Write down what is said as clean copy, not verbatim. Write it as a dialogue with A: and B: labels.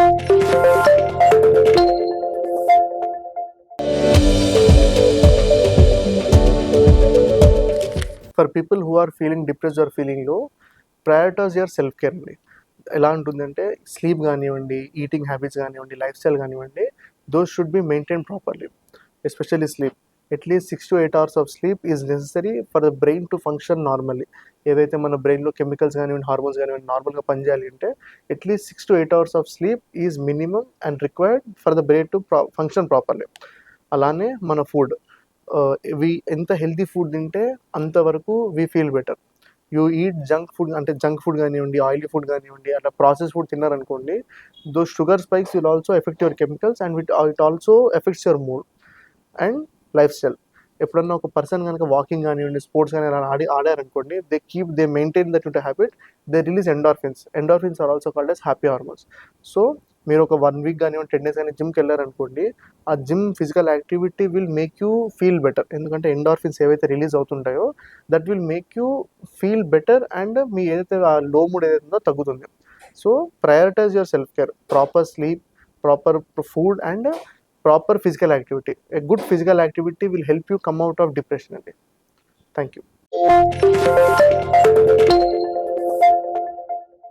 A: For people who are feeling depressed or feeling low, prioritize your self care అండి. ఎలా ఉంటుందంటే sleep కానివ్వండి, eating habits కానివ్వండి, life style కానివ్వండి, those should be maintain properly. Especially sleep. At least 6 to 8 hours of sleep is necessary for the brain to function normally. ఏదైతే మన బ్రెయిన్లో chemicals కానివ్వండి, హార్మోన్స్ కానివ్వండి నార్మల్గా పనిచేయాలి అంటే at least 6 to 8 hours of sleep is minimum and required for the brain to function properly. అలానే మన ఫుడ్, ఎంత హెల్తీ ఫుడ్ తింటే అంతవరకు we feel better. You eat junk food కానివ్వండి, ఆయిలీ ఫుడ్ కానివ్వండి, అట్లా ప్రాసెస్ ఫుడ్ తిన్నారనుకోండి, though sugar spikes will also affect your chemicals and it also affects your mood and lifestyle. ఎప్పుడన్నా ఒక person కనుక walking కానివ్వండి, స్పోర్ట్స్ కానీ అలా ఆడారనుకోండి, they maintain that it habit, they release endorphins are also called as happy hormones. So మీరు ఒక 1 week కానివ్వండి, 10 days కానీ జిమ్కి వెళ్ళారనుకోండి, ఆ gym physical activity will make you feel better. ఎందుకంటే ఎండార్ఫిన్స్ ఏవైతే రిలీజ్ అవుతుంటాయో that will make you feel better and మీ ఏదైతే ఆ లో మూడ్ ఏదైతే ఉందో తగ్గుతుంది. So prioritize your self care, proper sleep, proper food and proper physical activity. A good physical activity will help you come out of depression. Thank you.